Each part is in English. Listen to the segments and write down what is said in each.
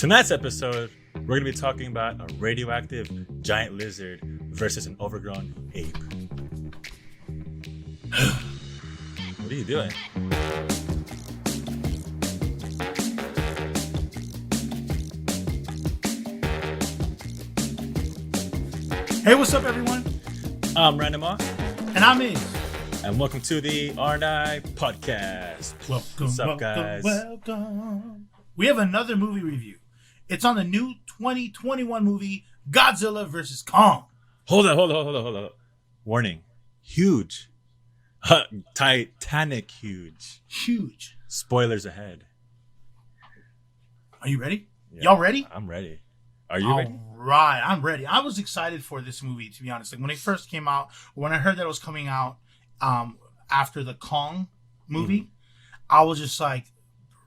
Tonight's episode, we're going to be talking about a radioactive giant lizard versus an overgrown ape. What are you doing? Hey, what's up, everyone? I'm Ranuma. And I'm IZ. And welcome to the R&I podcast. Welcome, what's up, welcome, guys? welcome. We have another movie review. It's on the new 2021 movie, Godzilla vs. Kong. Hold on. Warning. Huge. Titanic huge. Huge. Spoilers ahead. Are you ready? Yeah, Y'all ready? I'm ready. Are you ready? Right, I'm ready. I was excited for this movie, to be honest. Like when it first came out, when I heard that it was coming out after the Kong movie, I was just like,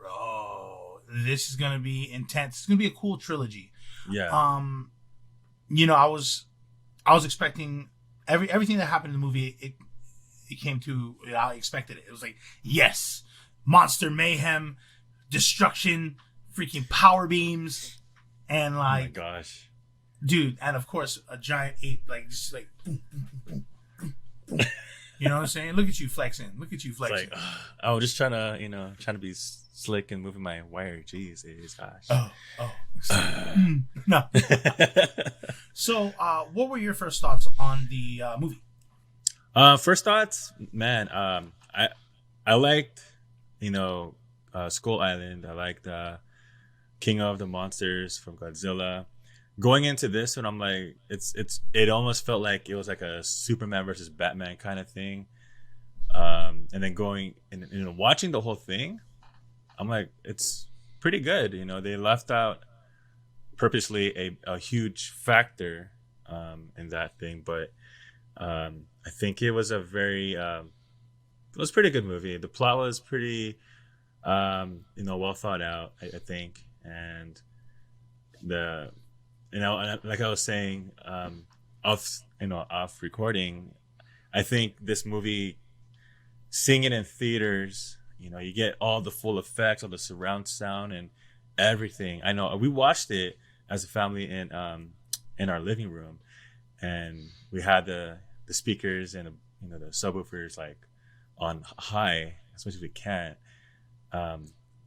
bro, this is gonna be intense. It's gonna be a cool trilogy. Yeah. I was expecting everything that happened in the movie. It came to I expected it. It was like, yes, monster mayhem, destruction, freaking power beams, and like, oh my gosh, dude, and of course a giant ape, like just like boom, boom, boom, boom, boom. You know what I'm saying? Look at you flexing. It's like, I was just trying to be slick and moving my wire. Jeez, gosh. No. So, what were your first thoughts on the movie? First thoughts, man. I liked, Skull Island. I liked King of the Monsters from Godzilla. Going into this one, I'm like, it almost felt like it was like a Superman versus Batman kind of thing. And then going and watching the whole thing, I'm like, it's pretty good. They left out purposely a huge factor in that thing, but I think it was it was a pretty good movie. The plot was pretty well thought out, I think, and like I was saying off recording, I think this movie, seeing it in theaters, you get all the full effects, all the surround sound and everything. I know we watched it as a family in our living room, and we had the speakers and the subwoofers like on high as much as we can.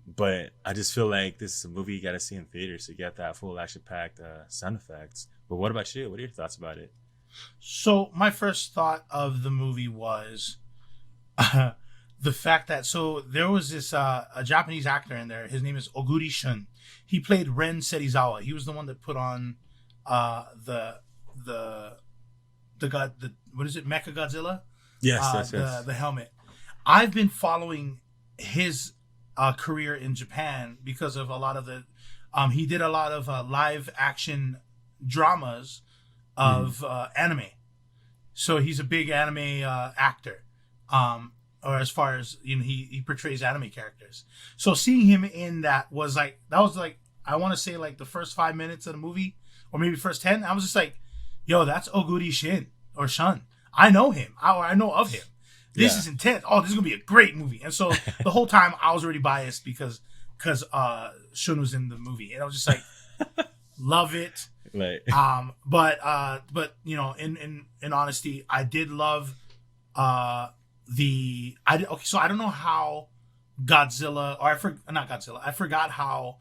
But I just feel like this is a movie you got to see in theaters to get that full action-packed sound effects. But what about you? What are your thoughts about it? So my first thought of the movie was the fact that there was this a Japanese actor in there. His name is Oguri Shun. He played Ren Serizawa. He was the one that put on the what is it, Mecha Godzilla? Yes. The helmet. I've been following his career in Japan because of a lot of the he did a lot of live action dramas of anime, so he's a big anime actor, or as far as he portrays anime characters. So seeing him in that was like I want to say like the first 5 minutes of the movie, or maybe first 10. I was just like, yo, that's Oguri Shun. I know him. I know of him. This is intense. Oh, this is gonna be a great movie. And so the whole time I was already biased because Shun was in the movie, and I was just like, love it. Right. But in honesty, I did love so I don't know how Godzilla, I forgot how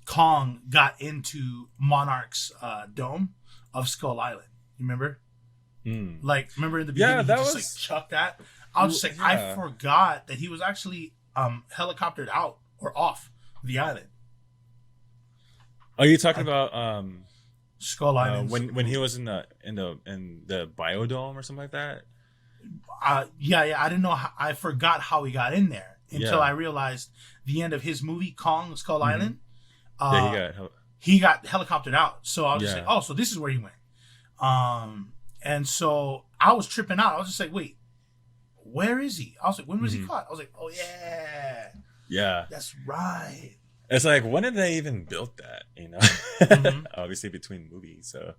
Kong got into Monarch's dome of Skull Island. You remember? Like, remember in the beginning, he just like chucked that? I was just like, I forgot that he was actually helicoptered out or off the island. Are you talking about Skull Island? When he was in the Biodome or something like that? Yeah. I didn't know. I forgot how he got in there until I realized the end of his movie, Kong Skull Island. He got helicoptered out. So I was just like, oh, so this is where he went. And so I was tripping out. I was just like, wait, where is he? I was like, when was he caught? I was like, oh yeah, that's right. It's like, when did they even build that? Obviously between movies. So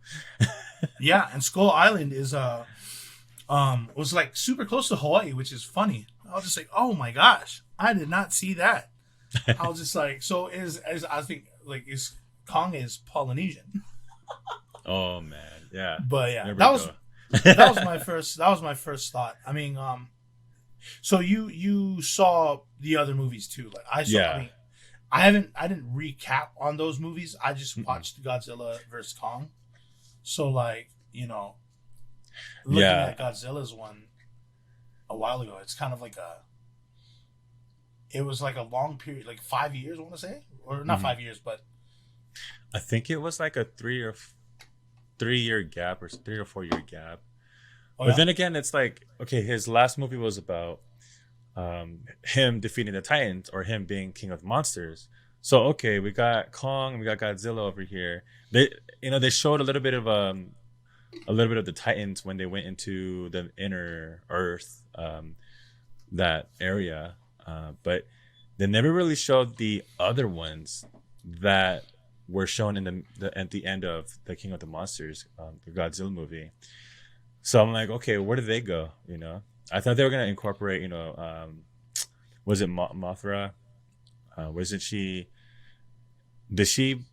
yeah, and Skull Island is was like super close to Hawaii, which is funny. I was just like, oh my gosh, I did not see that. I was just like, so is I think like is Kong is Polynesian. Oh man, yeah. But yeah, There we that was go. that was my first thought. I mean, so you saw the other movies too. Like I saw. Yeah. I mean, I didn't recap on those movies. I just watched Godzilla versus Kong. So like looking Yeah. at Godzilla's one a while ago, it's kind of like it was like a long period, like 5 years. I want to say, or not Mhm. 5 years, but I think it was like a 3 year gap or 3 or 4 year gap. oh, But yeah? then again, it's like, okay, his last movie was about him defeating the Titans or him being king of the monsters. So okay, we got Kong, we got Godzilla over here. They showed a little bit of the Titans when they went into the inner Earth, that area, but they never really showed the other ones that were shown in at the end of the King of the Monsters, the Godzilla movie. So I'm like, okay, where did they go? I thought they were gonna incorporate, was it Mothra? Wasn't she? Did she?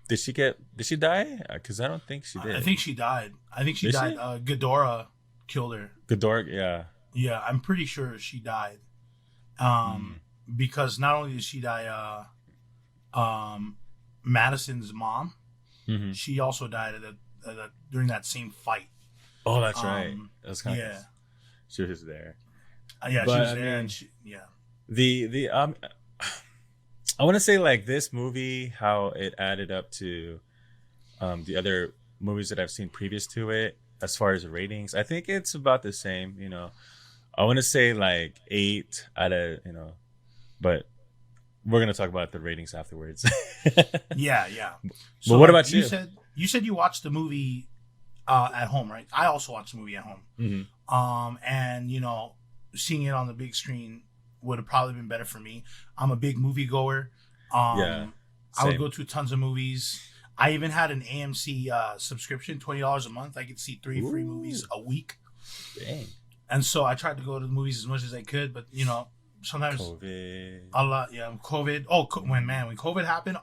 Did she die? Because I don't think she did. I think she died. I think she Did died. she? Ghidorah killed her. Ghidorah, yeah. Yeah, I'm pretty sure she died. Mm. Because not only did she die, Madison's mom, Hmm. she also died during that same fight. Oh, that's right. Um, That was kind of yeah, she was there. yeah, she But was I there, mean, and yeah, the I want to say like this movie, how it added up to the other movies that I've seen previous to it, as far as ratings. I think it's about the same. I want to say like 8 out of but we're gonna talk about the ratings afterwards. yeah, yeah. But what about you? You said you watched the movie at home, right? I also watched the movie at home. Hmm. And seeing it on the big screen would have probably been better for me. I'm a big movie goer. Yeah, I would same. go to tons of movies. I even had an AMC subscription, $20 a month. I could see 3 free Ooh. movies a week. Dang. And so I tried to go to the movies as much as I could, but sometimes COVID. a lot. Yeah, COVID. Oh, when COVID happened,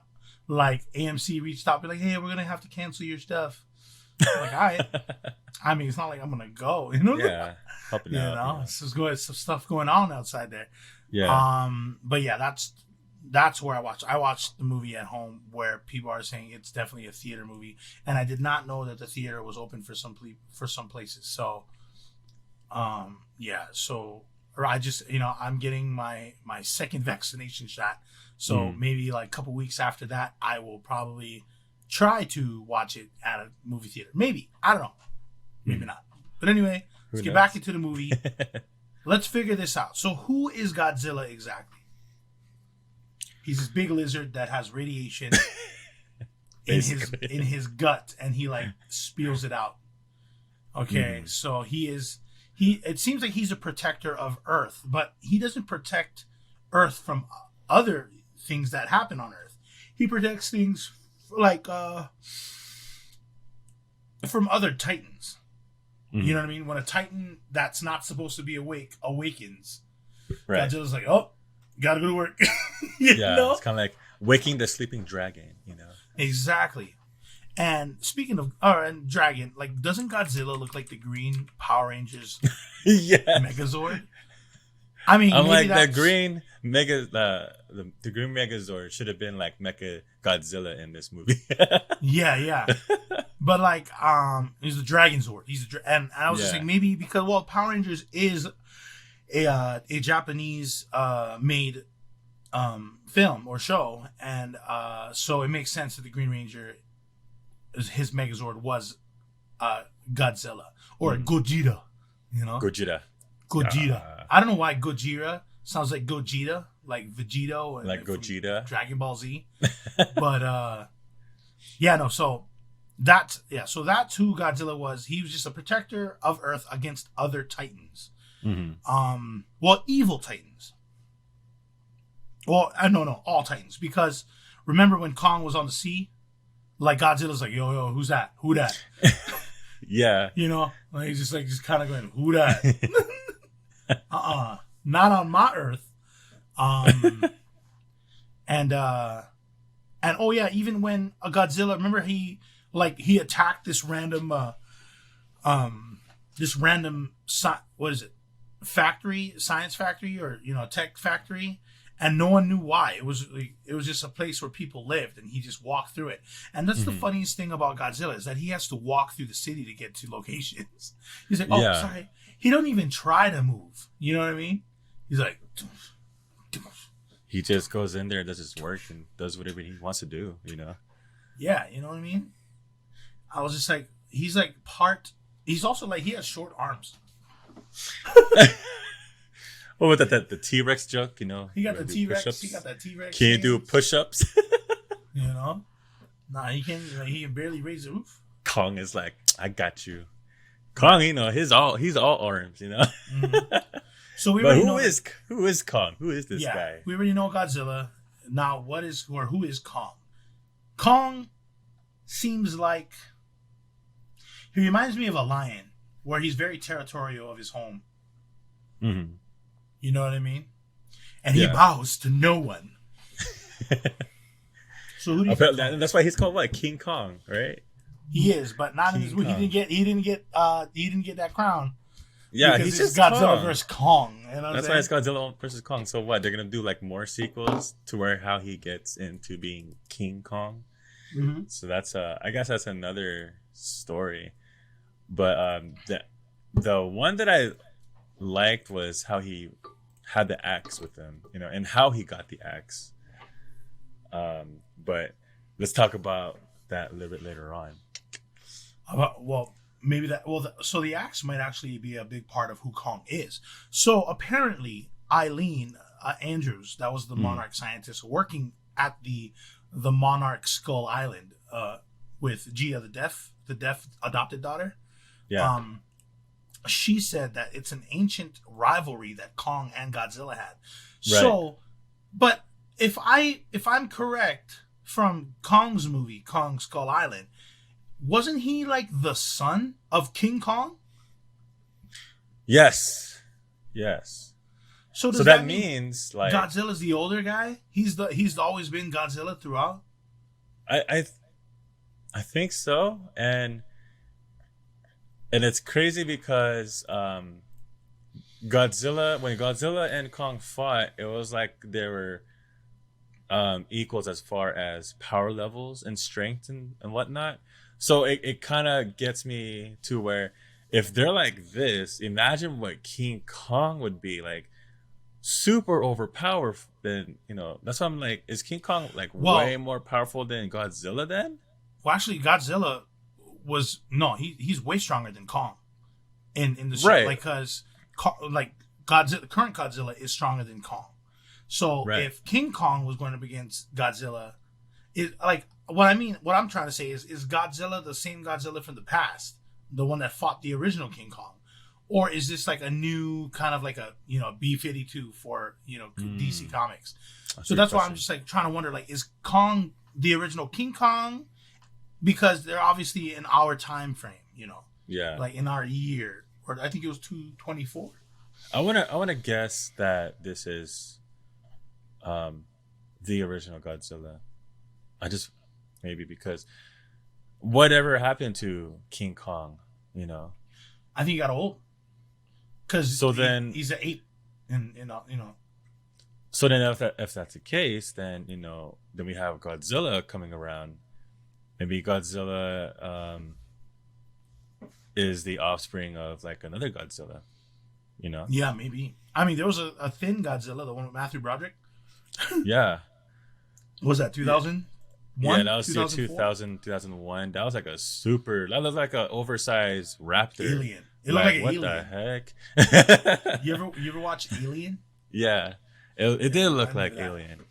like AMC reached out, be like, "Hey, we're gonna have to cancel your stuff." I'm like, all right. I mean, it's not like I'm gonna go, Yeah, helping out. It's just good, some stuff going on outside there. Yeah. But yeah, that's where I watched. I watched the movie at home, where people are saying it's definitely a theater movie, and I did not know that the theater was open for some places. So, yeah. So, or I just I'm getting my second vaccination shot, so maybe like a couple weeks after that, I will probably try to watch it at a movie theater. Maybe. I don't know. Maybe not. But anyway, let's get back into the movie. Let's figure this out. So who is Godzilla exactly? He's this big lizard that has radiation in his gut, and he like spews it out. Okay, so it seems like he's a protector of Earth, but he doesn't protect Earth from other things that happen on Earth. He protects things like from other titans. You know what I mean? When a titan that's not supposed to be awake awakens, Right. Godzilla's like, "Oh, gotta go to work." Yeah, it's kind of like waking the sleeping dragon. Exactly. And speaking of and dragon, like, doesn't Godzilla look like the Green Power Rangers Yeah. Megazord? I mean, I'm maybe like the green mega the green Megazord should have been like Mecha Godzilla in this movie. Yeah. But like, he's the Dragon Zord. And I was just like, maybe because Power Rangers is a Japanese made film or show, and so it makes sense that the Green Ranger, his Megazord was Godzilla or Gojira. Gojira. Gojira. I don't know why Gojira sounds like Gogeta, like Vegeta, or Like Gogeta. Dragon Ball Z. But yeah, no. So that's who Godzilla was. He was just a protector of Earth against other titans. Evil titans. Well, no, all titans. Because remember when Kong was on the sea, like Godzilla's like, yo, who's that? Who that? Yeah. Like he's just kind of going, who that? Not on my Earth. And oh yeah, even when a Godzilla, remember he attacked this random what is it, science factory, or tech factory, and no one knew why. It was just a place where people lived, and he just walked through it. And that's the funniest thing about Godzilla, is that he has to walk through the city to get to locations. He's like, oh, sorry. He don't even try to move. You know what I mean? He's like, he just goes in there, does his work, and does whatever he wants to do. Yeah, you know what I mean? I was just like, he's also like, he has short arms. What was that? The T-Rex joke, He got the T-Rex. He got that T-Rex. Can you do push-ups? Nah, he can't. He can barely raise the roof. Kong is like, I got you. Kong, he's all arms, Mm-hmm. So but who is Kong? Who is this guy? We already know Godzilla. Now, who is Kong? Kong seems like, he reminds me of a lion, where he's very territorial of his home. Mm-hmm. You know what I mean? And he bows to no one. So who do you think? That's why he's called what? King Kong, right? He is, but not in this movie. He didn't get that crown. Yeah, he's just Godzilla versus Kong. That's why it's Godzilla versus Kong. So what? They're gonna do like more sequels to how he gets into being King Kong. Mm-hmm. So that's I guess that's another story. But the one that I liked was how he had the axe with him, and how he got the axe. But let's talk about that a little bit later on. So the axe might actually be a big part of who Kong is. So apparently, Eileen Andrews, that was the Monarch scientist working at the Monarch Skull Island with Gia, the deaf adopted daughter. Yeah. She said that it's an ancient rivalry that Kong and Godzilla had. Right. So, but if I'm correct from Kong's movie, Kong Skull Island, wasn't he like the son of King Kong? Yes. So that means like Godzilla's the older guy? He's always been Godzilla throughout? I think so. And it's crazy because when Godzilla and Kong fought, it was like they were equals as far as power levels and strength and whatnot. So it kind of gets me to where, if they're like this, imagine what King Kong would be like. Super overpowered. Then that's why I'm like, is King Kong like way more powerful than Godzilla then? Well, actually, Godzilla he's way stronger than Kong in the show, right? Because Godzilla, the current Godzilla, is stronger than Kong. So if King Kong was going up against Godzilla, what I'm trying to say is Godzilla the same Godzilla from the past, the one that fought the original King Kong, or is this like a new kind of like a B-52 for DC Comics? So that's why I'm just like trying to wonder, like, is Kong the original King Kong? Because they're obviously in our time frame, like in our year, or I think it was 224. I wanna guess that this is the original Godzilla. I just maybe because whatever happened to King Kong, I think he got old. Because then he's an ape, and So then, if that's the case, then then we have Godzilla coming around. Maybe Godzilla is the offspring of like another Godzilla, Yeah, maybe. I mean, there was a thin Godzilla, the one with Matthew Broderick. Yeah. Was that 2001? Yeah, that was 2001. That was like that looked like an oversized raptor. Alien. It looked like an alien. What the heck? You ever watch Alien? Yeah. It did look like Alien.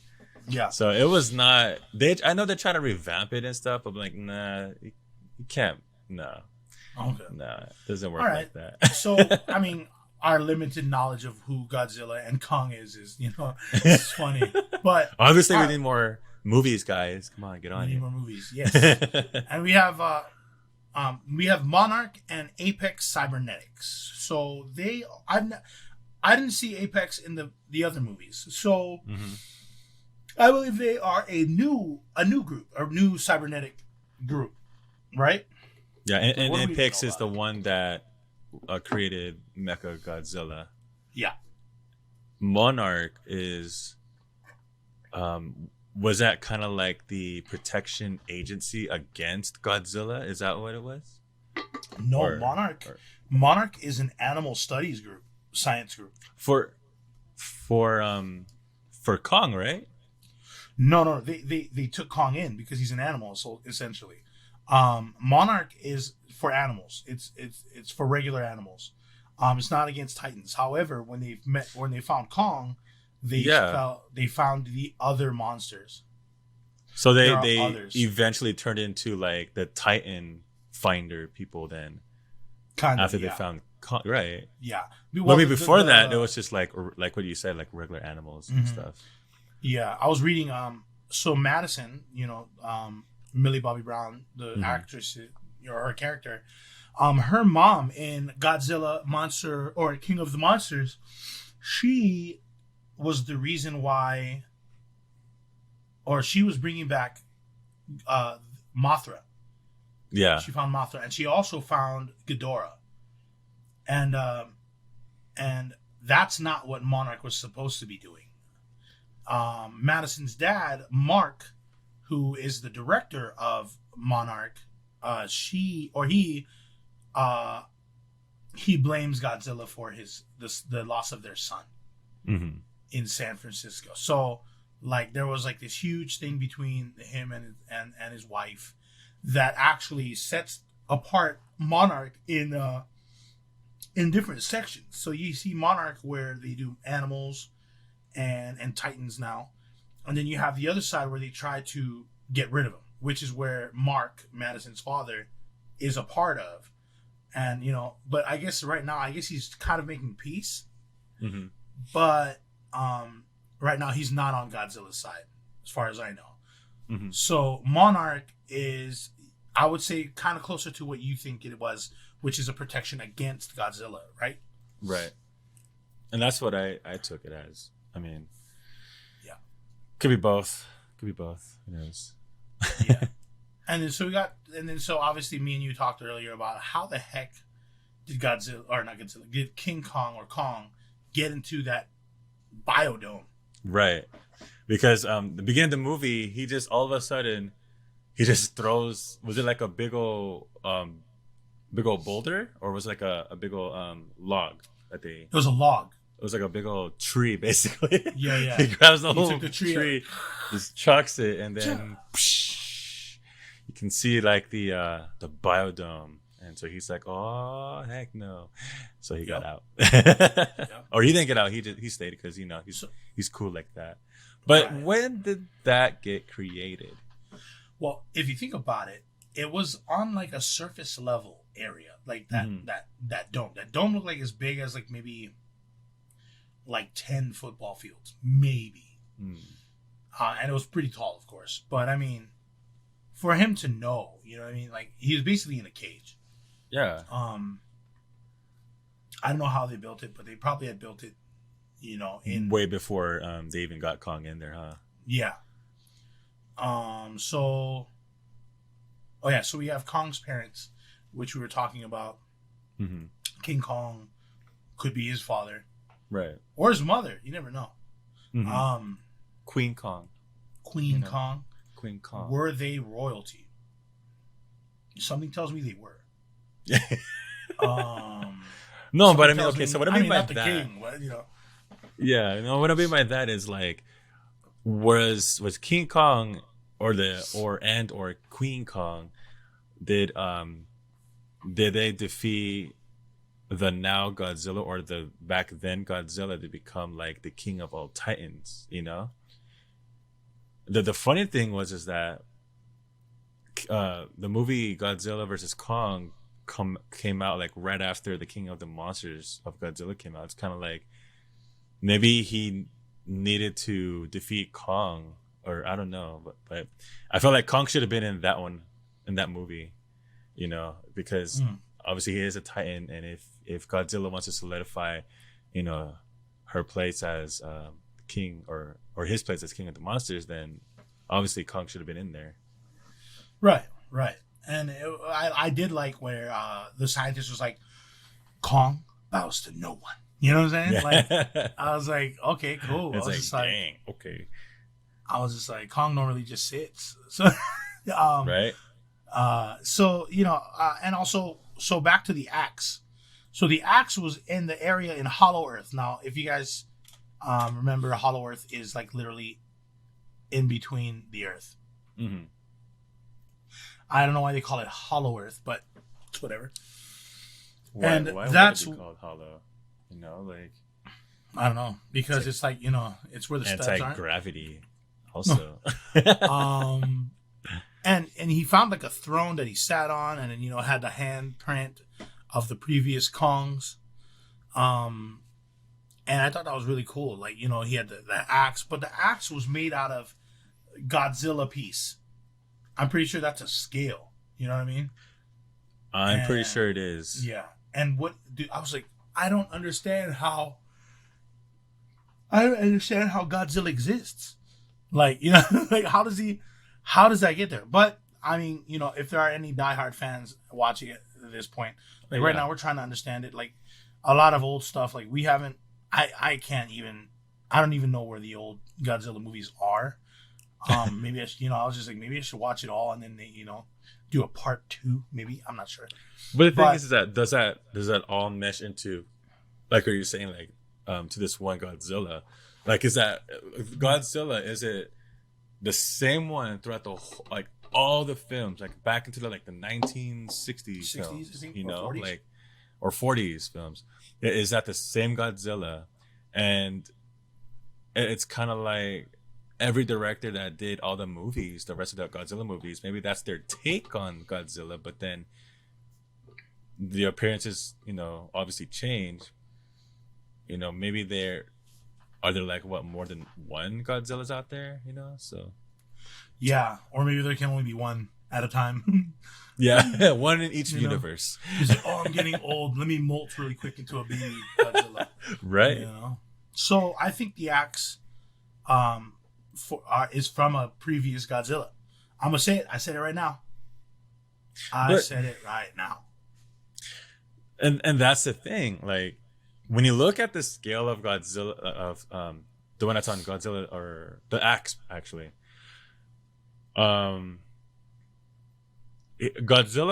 Yeah. So it was not. I know they're trying to revamp it and stuff, but I'm like, nah, you can't. No. Okay. Nah, it doesn't work like that. So I mean, our limited knowledge of who Godzilla and Kong is it's funny, but obviously we need more movies, guys. Come on, get on. We need more movies. Yes. And we have Monarch and Apex Cybernetics. So I didn't see Apex in the other movies. So I believe they are a new group, a new cybernetic group, right? Yeah, So and what do we Apex know is about the it? one that created Mecha Godzilla. Yeah. Monarch is was that kind of like the protection agency against Godzilla? Is that what it was? No, Or, Monarch. or Monarch is an animal studies group, science group. for for um for Kong, right? No. They took Kong in because he's an animal, so essentially. Monarch is for animals. It's for regular animals. It's not against Titans. However, when they found Kong, Yeah. they found the other monsters. So There are they others, eventually turned into like the Titan finder people then kind of. after they Yeah, found Kong, right? yeah. But I Well, mean, before that, it was just like what you said, like regular animals and mhm. stuff. Yeah, I was reading. So Madison, Millie Bobby Brown, the Hmm. actress, her character, her mom in Godzilla Monster or King of the Monsters, she was the reason why, or she was bringing back uh, Mothra. Yeah. She found Mothra, and she also found Ghidorah, and and that's not what Monarch was supposed to be doing. Madison's dad, Mark, who is the director of Monarch, she or uh, he blames Godzilla for the loss of their son Hmm. in San Francisco. So like there was like this huge thing between him and his wife that actually sets apart Monarch in different sections. So you see Monarch where they do animals and Titans now. And then you have the other side where they try to get rid of him, which is where Mark, Madison's father, is a part of. And, but I guess right now, I guess he's kind of making peace. Hmm. But right now, he's not on Godzilla's side, as far as I know. Hmm. So Monarch is, I would say, kind of closer to what you think it was, which is a protection against Godzilla, right? Right. And that's what I took it as. I mean, Yeah. could be both. Could be both. Who knows? Yeah. So obviously me and you talked earlier about how the heck did Godzilla, or not Godzilla, did King Kong or Kong get into that biodome? Right. Because the beginning of the movie, he just all of a sudden he just throws. Was it like a big old boulder, or was it like a big old log that they? It was a log. It was like a big old tree, basically. Yeah. He grabs the He whole took the tree, just chucks it, and then you can see like the biodome. And so he's like, "Oh heck no!" So he got out, Yep. or he didn't get out. He stayed because So, he's cool like that. But right. when did that get created? Well, if you think about it, it was on like a surface level area, like that Mhm. that dome. That dome looked like as big as like maybe like 10 football fields, maybe. Mm. And it was pretty tall, of course. But I mean, for him to know, you know what I mean? Like he was basically in a cage. Yeah, I don't know how they built it, but they probably had built it, in way before they even got Kong in there, huh? yeah. So oh yeah, so we have Kong's parents, which we were talking about. Hmm. King Kong could be his father Right. or his mother. You never know. Hmm. Um, Queen Kong. Queen Kong, Queen Kong. were they royalty? Something tells me they were. No, but I Something mean, tells okay. So what I mean by not the that? king, but Yeah, what I mean by that is like, was King Kong or Queen Kong did they defeat the now Godzilla or the back then Godzilla to become like the king of all Titans? The funny thing is that the movie Godzilla versus Kong came out like right after the King of the Monsters of Godzilla came out. It's kind of like maybe he needed to defeat Kong, or I don't know, but I felt like Kong should have been in that movie, because obviously he is a Titan, and if Godzilla wants to solidify, her place as king or his place as king of the monsters, then obviously Kong should have been in there. Right. And I did like where the scientist was like, Kong bows to no one. You know what I'm saying? Yeah. Like, I was like, okay, cool. It's I was just like, dang, okay. I was just like, Kong normally just sits. So, Right. So and also, so back to the axe. So the axe was in the area in Hollow Earth. Now, if you guys remember, Hollow Earth is like literally in between the Earth. Mm-hmm. I don't know why they call it Hollow Earth, but it's whatever. Why That's would it be called hollow? You know, like I don't know, because it's like it's where the studs aren't. Anti-gravity, also. And he found like a throne that he sat on, and then had the handprint of the previous Kongs. And I thought that was really cool. Like he had the axe, but the axe was made out of Godzilla piece. I'm pretty sure that's a scale. You know what I mean? I'm pretty sure it is. Yeah. And I was like, I don't understand how Godzilla exists. Like, like how does that get there? But I mean, if there are any diehard fans watching it at this point, like right now we're trying to understand it. Like a lot of old stuff, like we haven't, I don't even know where the old Godzilla movies are. Maybe I was just like, maybe I should watch it all and then they, do a part 2. Maybe, I'm not sure. But the thing is that does that all mesh into, like, are you saying like to this one Godzilla? Like, is that Godzilla? Is it the same one throughout the whole, like all the films, like back into the 1960s films, I think, or 40s? like or 40s films? Is that the same Godzilla? And it's kind of like every director that did all the movies, the rest of the Godzilla movies, maybe that's their take on Godzilla, but then the appearances, obviously change. Maybe there like more than one Godzilla's out there, so yeah, or maybe there can only be one at a time. Yeah, one in each universe. He's like, I'm getting old, let me molt really quick into a baby Godzilla. Right. So I think the axe is from a previous Godzilla. I'm gonna say it. I said it right now. Said it right now. And that's the thing. Like, when you look at the scale of Godzilla, of the one that's on Godzilla, or the axe, actually, Godzilla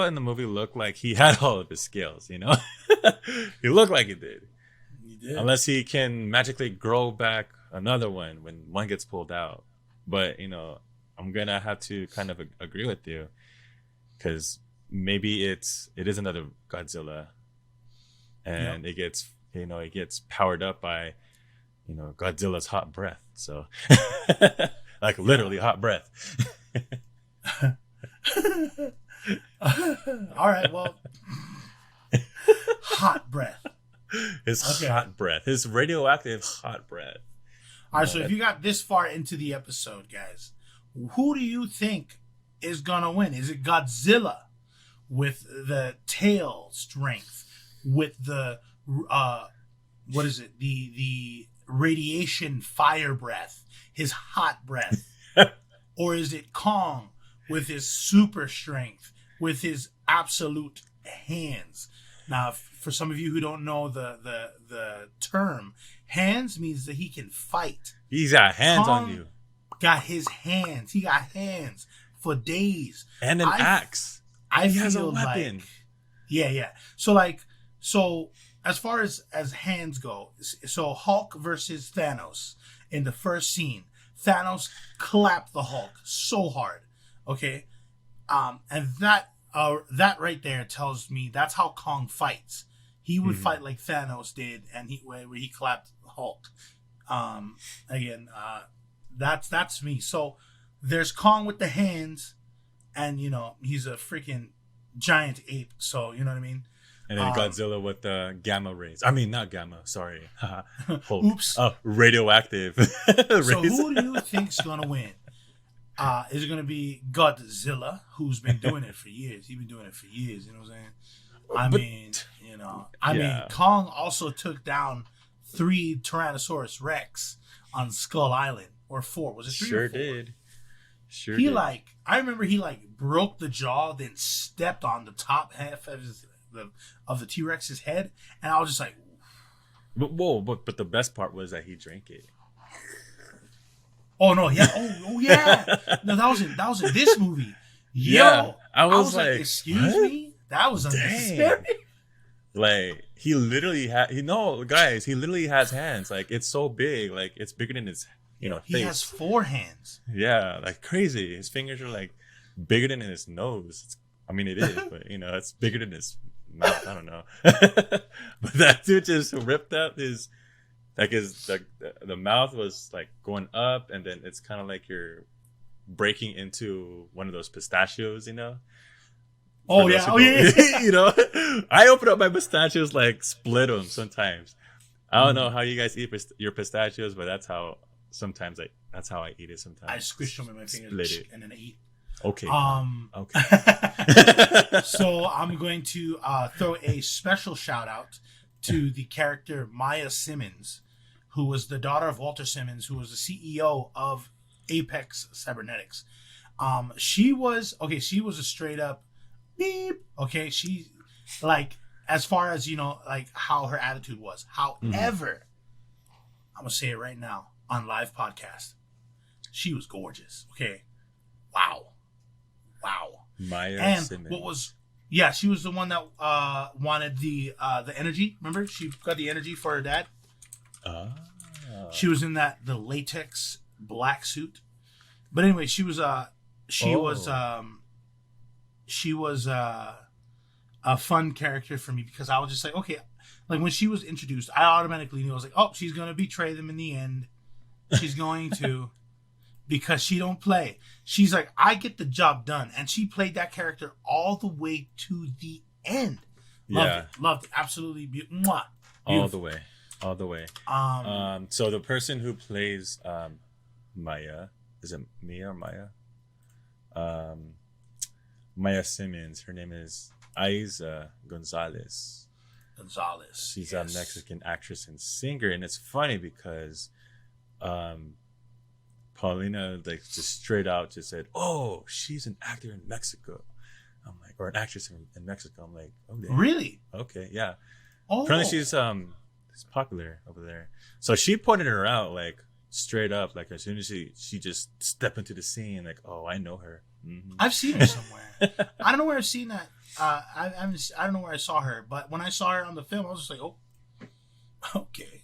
in the movie looked like he had all of his scales. He looked like he did. He did. Unless he can magically grow back another one when one gets pulled out. But I'm gonna have to kind of agree with you, because maybe it is another Godzilla, and it gets powered up by Godzilla's hot breath. So like literally hot breath. All right, well, hot breath. His hot breath. His radioactive hot breath. All right, so if you got this far into the episode, guys, who do you think is gonna win? Is it Godzilla with the tail strength, with the what is it? The radiation fire breath, his hot breath, or is it Kong with his super strength, with his absolute hands? Now, for some of you who don't know the term, hands means that he can fight. He's got hands Kong on you. Got his hands. He got hands for days. And an axe. He has a weapon. Yeah. So as far as hands go, so Hulk versus Thanos in the first scene, Thanos clapped the Hulk so hard. Okay, and that right there tells me that's how Kong fights. He would fight like Thanos did, and where he clapped Hulk. That's me. So there's Kong with the hands, and he's a freaking giant ape. So you know what I mean. And then Godzilla with the gamma rays. I mean, not gamma. Sorry. Hulk. Oops. Radioactive. So who do you think's gonna win? Is it gonna be Godzilla, who's been doing it for years? He's been doing it for years. You know what I'm saying? I mean, Kong also took down 3 Tyrannosaurus Rex on Skull Island, or 4. Was it 3 Sure or 4? did. Sure He did. I remember he broke the jaw, then stepped on the top half of the T-Rex's head, and I was just like, but the best part was that he drank it. oh no, yeah, oh yeah, no, that was in this movie. Yo, Yeah, I was like, excuse what? me, that was unnecessary. Like he literally guys, he literally has hands. Like it's so big, like it's bigger than his face. He has 4 hands. Yeah, like crazy. His fingers are like bigger than his nose. I mean, it is, but it's bigger than his mouth. I don't know. But that dude just ripped up his the mouth was like going up, and then it's kind of like you're breaking into one of those pistachios, Oh yeah, I open up my pistachios, like split them sometimes. I don't know how you guys eat your pistachios, but that's how that's how I eat it sometimes. I squish them in my fingers and then I eat. Okay. Okay. So I'm going to throw a special shout out to the character Maya Simmons, who was the daughter of Walter Simmons, who was the CEO of Apex Cybernetics. She was a straight up beep. Okay, she as far as how her attitude was. However, I'm gonna say it right now on live podcast. She was gorgeous. Okay, wow. Maya Simmons. She was the one that wanted the energy. Remember, she got the energy for her dad. She was in the latex black suit. But anyway, she was a fun character for me because I was just like, okay, like when she was introduced, I automatically knew. I was like, oh, she's gonna betray them in the end. She's going to, because she don't play. She's like, I get the job done, and she played that character all the way to the end. Loved it. Absolutely beautiful. All the way. So the person who plays Maya, is it Mia or Maya? Maya Simmons. Her name is Isa Gonzalez. She's a Mexican actress and singer, and it's funny because Paulina just straight out just said, "Oh, she's an actor in Mexico." I'm like, or an actress in Mexico. I'm like, okay, really? Okay, yeah. Oh, apparently she's popular over there. So she pointed her out like straight up, like as soon as she just stepped into the scene, like, oh, I know her. Mm-hmm. I've seen her somewhere. I don't know where I've seen that. I don't know where I saw her, but when I saw her on the film, I was just like, oh, okay.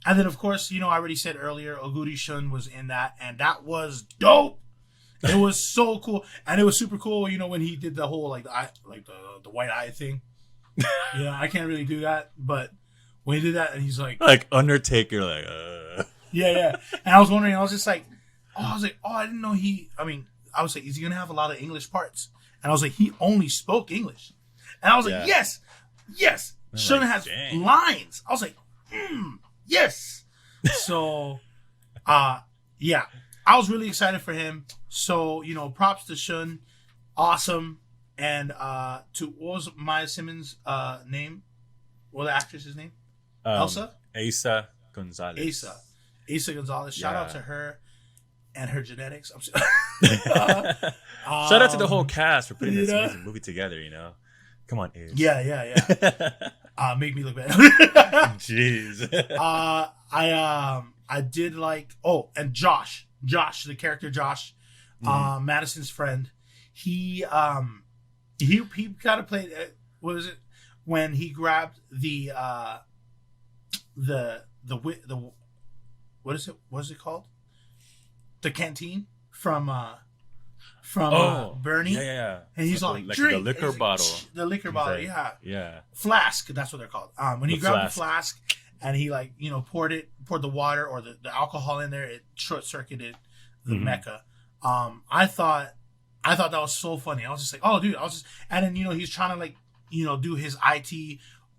And then of course, I already said earlier, Oguri Shun was in that, and that was dope. It was so cool, and it was super cool. When he did the whole the white eye thing. I can't really do that, but when he did that, and he's like Undertaker, yeah. And I was wondering, I was just like, I didn't know I was like, is he gonna have a lot of English parts? And I was like, he only spoke English, and I was like, yes. Shun has lines. I was like, yes. So, yeah, I was really excited for him. So, props to Shun. Awesome. And to, what was Maya Simmons' name? What was the actress's name? Elsa? Asa Gonzalez. Asa Gonzalez. Shout out to her and her genetics. Shout out to the whole cast for putting this amazing movie together, Come on, Ace. Yeah. Make me look bad. Jeez. I did like, and Josh, the character Josh, Madison's friend. He kind of played, what was it? When he grabbed the what is it? What is it called? The canteen from Bernie. Yeah. And he's all like, drink. The liquor bottle. The liquor bottle, like, yeah. Flask, that's what they're called. When he grabbed the flask and he poured the water or the alcohol in there, it short circuited the mecha. I thought that was so funny. I was just like, oh dude, and then he's trying to do his IT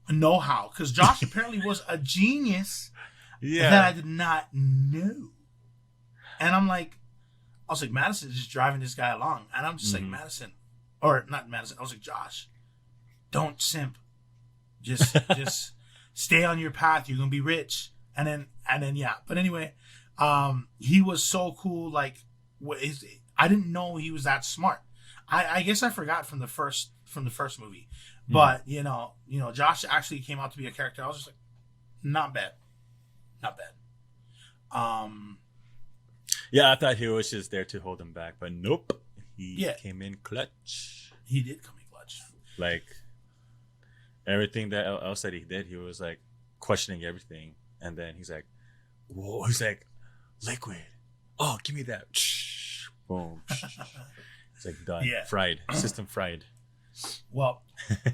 know-how, because Josh apparently was a genius that I did not know. And I was like, Madison's just driving this guy along, and I'm just like, Madison, or not Madison. I was like, Josh, don't simp. Just stay on your path. You're gonna be rich. And then yeah. But anyway, he was so cool. Like, I didn't know he was that smart. I guess I forgot from the first movie. But you know, Josh actually came out to be a character. I was just like, not bad. Yeah, I thought he was just there to hold him back, but nope. He came in clutch. He did come in clutch. Like everything that else that he did, he was like questioning everything, and then he's like, "Whoa!" He's like, "Liquid. Oh, give me that." Boom. It's like done. Yeah. Fried. System fried. Well,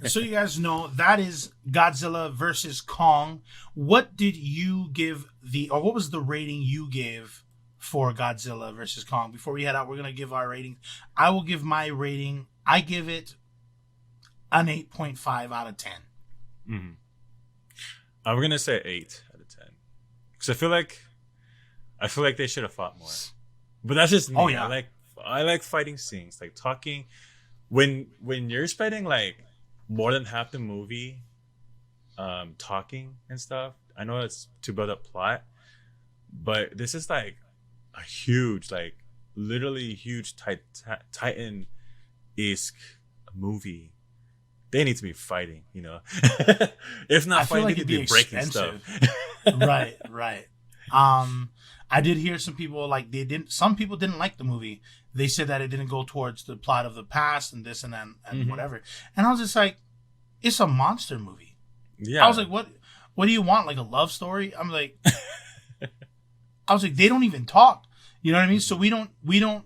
so you guys know, that is Godzilla versus Kong. What did you give what was the rating you gave for Godzilla versus Kong? Before we head out, we're going to give our rating. I will give my rating. I give it an 8.5 out of 10. Mm-hmm. I'm going to say 8 out of 10. Because I feel like they should have fought more. But that's just me. Oh, yeah. I like fighting scenes, like talking. When you're spending like more than half the movie talking and stuff, I know it's to build up plot, but this is like a huge, like literally huge Titan-esque movie. They need to be fighting, you know. If not fighting, like they need to be breaking stuff. Right. I did hear some people some people didn't like the movie. They said that it didn't go towards the plot of the past and this and that and whatever. And I was just like, it's a monster movie. Yeah. I was like, what do you want? Like a love story? I'm like, I was like, they don't even talk. You know what I mean? So we don't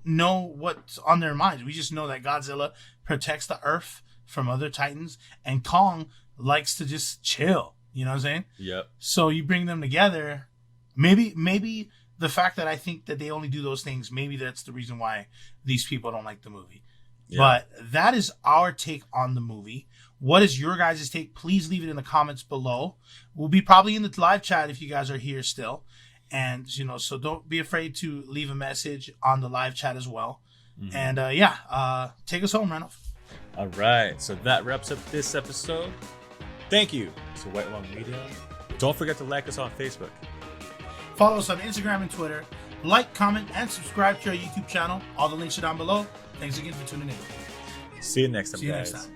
know what's on their minds. We just know that Godzilla protects the Earth from other Titans, and Kong likes to just chill. You know what I'm saying? Yep. So you bring them together. Maybe the fact that I think that they only do those things, maybe that's the reason why these people don't like the movie. Yeah. But that is our take on the movie. What is your guys' take? Please leave it in the comments below. We'll be probably in the live chat if you guys are here still. And, so don't be afraid to leave a message on the live chat as well. Mm-hmm. And, take us home, Randolph. All right. So that wraps up this episode. Thank you to White Long Media. Don't forget to like us on Facebook. Follow us on Instagram and Twitter. Like, comment, and subscribe to our YouTube channel. All the links are down below. Thanks again for tuning in. See you next time, guys.